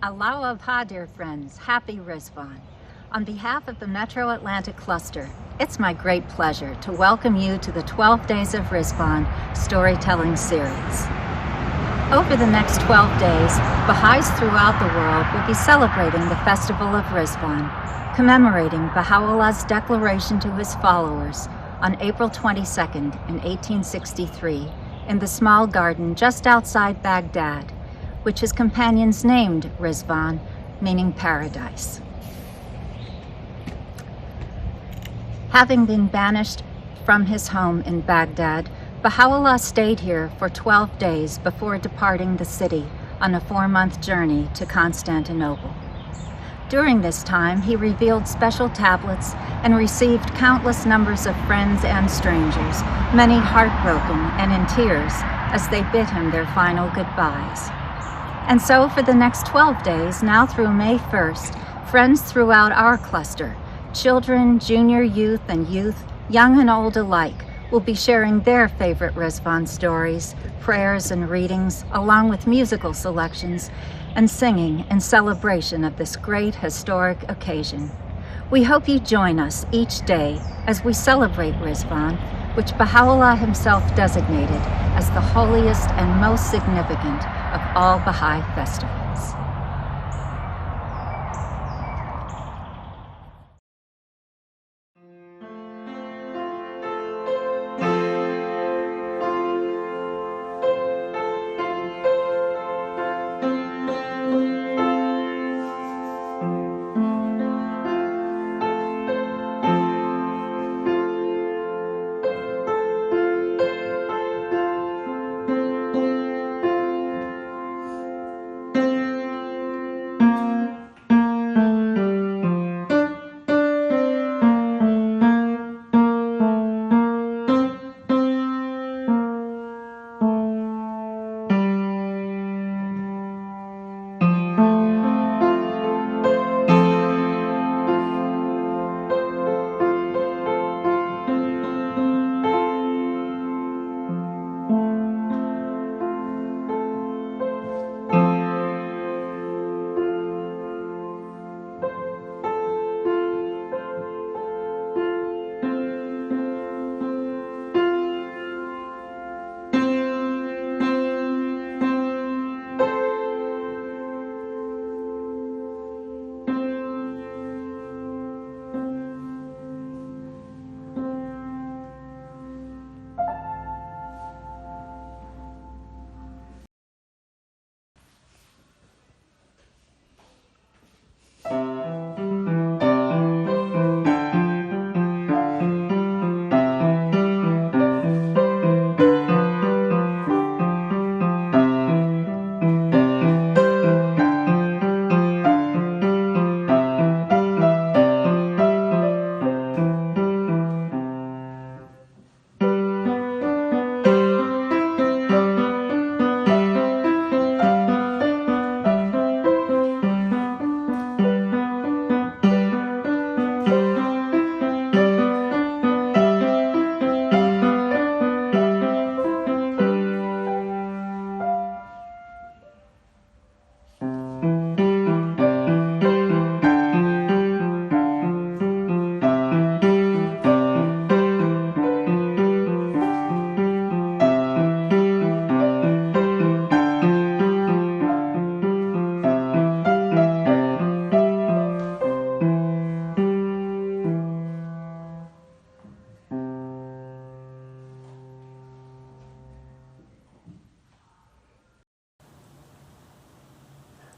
Aloha, dear friends. Happy Ridván. On behalf of the Metro Atlantic Cluster, it's my great pleasure to welcome you to the 12 Days of Ridván storytelling series. Over the next 12 days, Baha'is throughout the world will be celebrating the Festival of Ridván, commemorating Baha'u'llah's declaration to his followers on April 22nd in 1863 in the small garden just outside Baghdad, which his companions named Ridván, meaning paradise. Having been banished from his home in Baghdad, Baha'u'llah stayed here for 12 days before departing the city on a 4-month journey to Constantinople. During this time, he revealed special tablets and received countless numbers of friends and strangers, many heartbroken and in tears as they bid him their final goodbyes. And so for the next 12 days, now through May 1st, friends throughout our cluster, children, junior youth, and youth, young and old alike, will be sharing their favorite Ridván stories, prayers, and readings, along with musical selections and singing in celebration of this great historic occasion. We hope you join us each day as we celebrate Ridván, which Baha'u'llah himself designated as the holiest and most significant of all Baha'i festivals.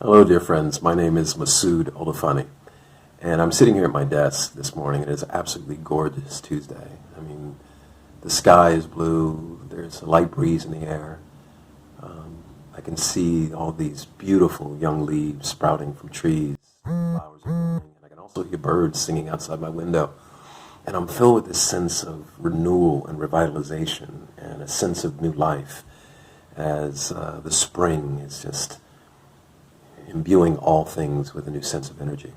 Hello, dear friends. My name is Masud Olufani, and I'm sitting here at my desk this morning, and it's absolutely gorgeous Tuesday. I mean, the sky is blue, there's a light breeze in the air. I can see all these beautiful young leaves sprouting from trees, flowers are blooming, and I can also hear birds singing outside my window. And I'm filled with this sense of renewal and revitalization and a sense of new life as the spring is just imbuing all things with a new sense of energy.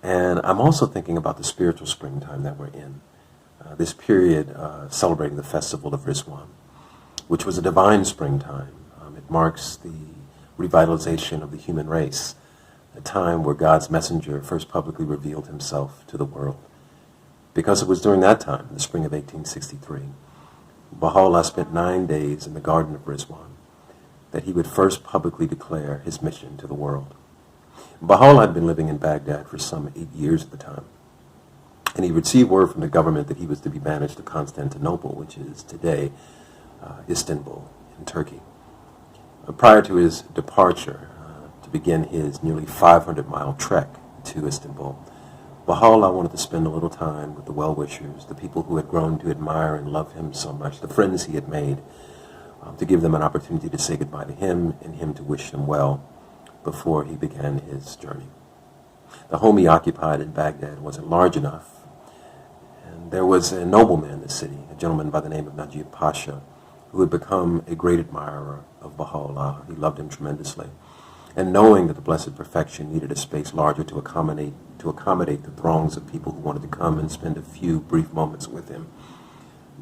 And I'm also thinking about the spiritual springtime that we're in, this period celebrating the festival of Ridván, which was a divine springtime. It marks the revitalization of the human race, a time where God's messenger first publicly revealed himself to the world. Because it was during that time, in the spring of 1863, Baha'u'llah spent 9 days in the Garden of Ridván, that he would first publicly declare his mission to the world. Baha'u'llah had been living in Baghdad for some 8 years at the time, and he received word from the government that he was to be banished to Constantinople, which is today Istanbul in Turkey. Prior to his departure to begin his nearly 500-mile trek to Istanbul, Baha'u'llah wanted to spend a little time with the well-wishers, the people who had grown to admire and love him so much, the friends he had made, to give them an opportunity to say goodbye to him and him to wish them well before he began his journey. The home he occupied in Baghdad wasn't large enough, and there was a nobleman in the city, a gentleman by the name of Najib Pasha, who had become a great admirer of Baha'u'llah. He loved him tremendously. And knowing that the Blessed Perfection needed a space larger to accommodate the throngs of people who wanted to come and spend a few brief moments with him,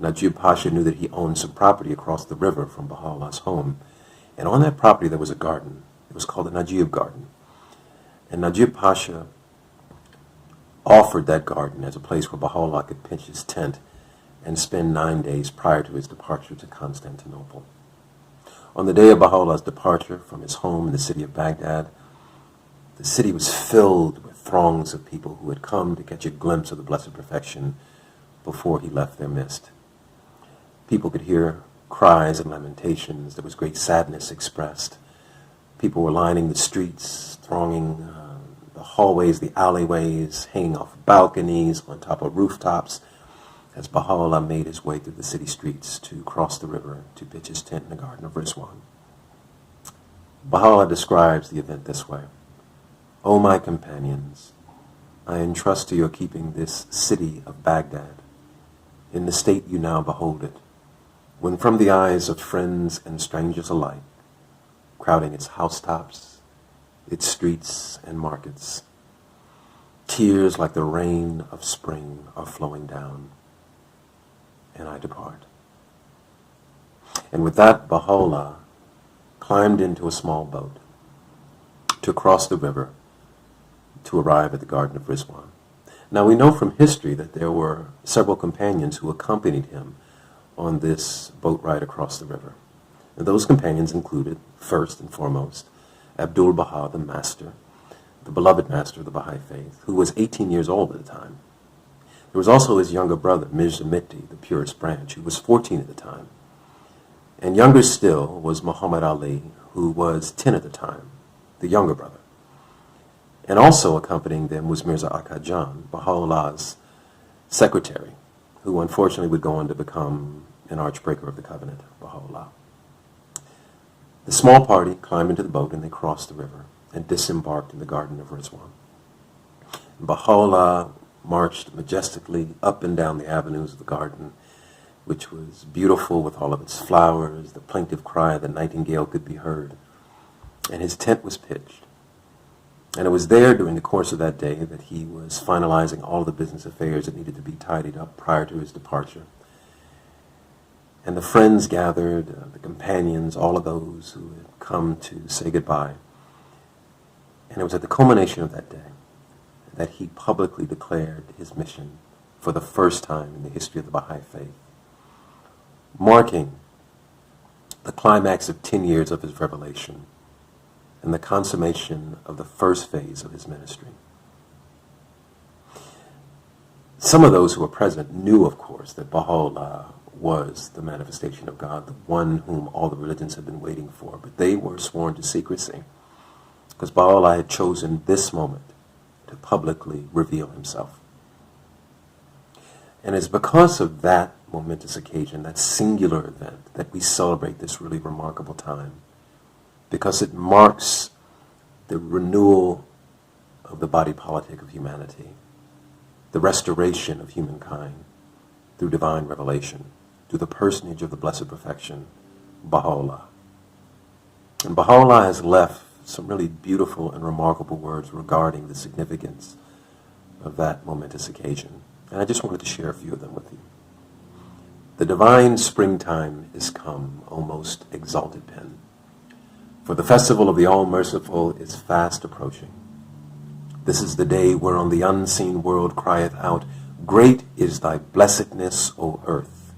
Najib Pasha knew that he owned some property across the river from Baha'u'llah's home. And on that property there was a garden. It was called the Najib Garden. And Najib Pasha offered that garden as a place where Baha'u'llah could pitch his tent and spend 9 days prior to his departure to Constantinople. On the day of Baha'u'llah's departure from his home in the city of Baghdad, the city was filled with throngs of people who had come to catch a glimpse of the Blessed Perfection before he left their midst. People could hear cries and lamentations. There was great sadness expressed. People were lining the streets, thronging the hallways, the alleyways, hanging off balconies, on top of rooftops, as Baha'u'llah made his way through the city streets to cross the river to pitch his tent in the Garden of Ridván. Baha'u'llah describes the event this way: "O my companions, I entrust to your keeping this city of Baghdad in the state you now behold it, when from the eyes of friends and strangers alike, crowding its housetops, its streets and markets, tears like the rain of spring are flowing down, and I depart." And with that, Baha'u'llah climbed into a small boat to cross the river to arrive at the Garden of Ridván. Now we know from history that there were several companions who accompanied him on this boat ride across the river. And those companions included, first and foremost, Abdul Baha, the master, the beloved master of the Baha'i faith, who was 18 years old at the time. There was also his younger brother, Mirza Mitti, the purest branch, who was 14 at the time. And younger still was Muhammad Ali, who was 10 at the time, the younger brother. And also accompanying them was Mirza Akkad Jan, Baha'u'llah's secretary, who unfortunately would go on to become an archbreaker of the covenant of Baha'u'llah. The small party climbed into the boat and they crossed the river and disembarked in the Garden of Ridván. Baha'u'llah marched majestically up and down the avenues of the garden, which was beautiful with all of its flowers. The plaintive cry of the nightingale could be heard. And his tent was pitched. And it was there during the course of that day that he was finalizing all the business affairs that needed to be tidied up prior to his departure. And the friends gathered, the companions, all of those who had come to say goodbye. And it was at the culmination of that day that he publicly declared his mission for the first time in the history of the Baha'i faith, marking the climax of 10 years of his revelation and the consummation of the first phase of his ministry. Some of those who were present knew, of course, that Baha'u'llah was the manifestation of God, the one whom all the religions had been waiting for, but they were sworn to secrecy because Baha'u'llah had chosen this moment to publicly reveal himself. And it's because of that momentous occasion, that singular event, that we celebrate this really remarkable time, because it marks the renewal of the body politic of humanity, the restoration of humankind through divine revelation, through the personage of the Blessed Perfection, Baha'u'llah. And Baha'u'llah has left some really beautiful and remarkable words regarding the significance of that momentous occasion. And I just wanted to share a few of them with you. "The divine springtime is come, O most exalted pen. For the festival of the All-Merciful is fast approaching. This is the day whereon the unseen world crieth out, Great is thy blessedness, O earth,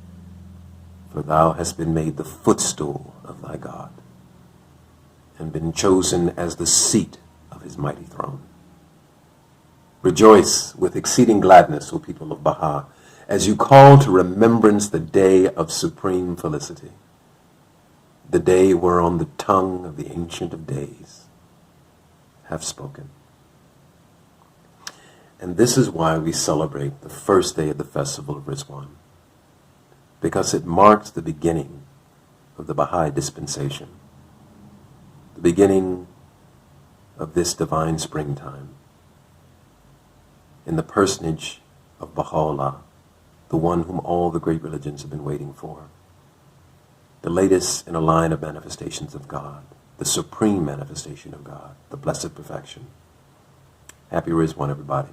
for thou hast been made the footstool of thy God, and been chosen as the seat of his mighty throne. Rejoice with exceeding gladness, O people of Baha, as you call to remembrance the day of supreme felicity, the day whereon the tongue of the Ancient of Days have spoken. And this is why we celebrate the first day of the festival of Ridván, because it marks the beginning of the Baha'i dispensation, the beginning of this divine springtime, in the personage of Baha'u'llah, the one whom all the great religions have been waiting for, the latest in a line of manifestations of God, the supreme manifestation of God, the blessed perfection. Happy Ridván, everybody.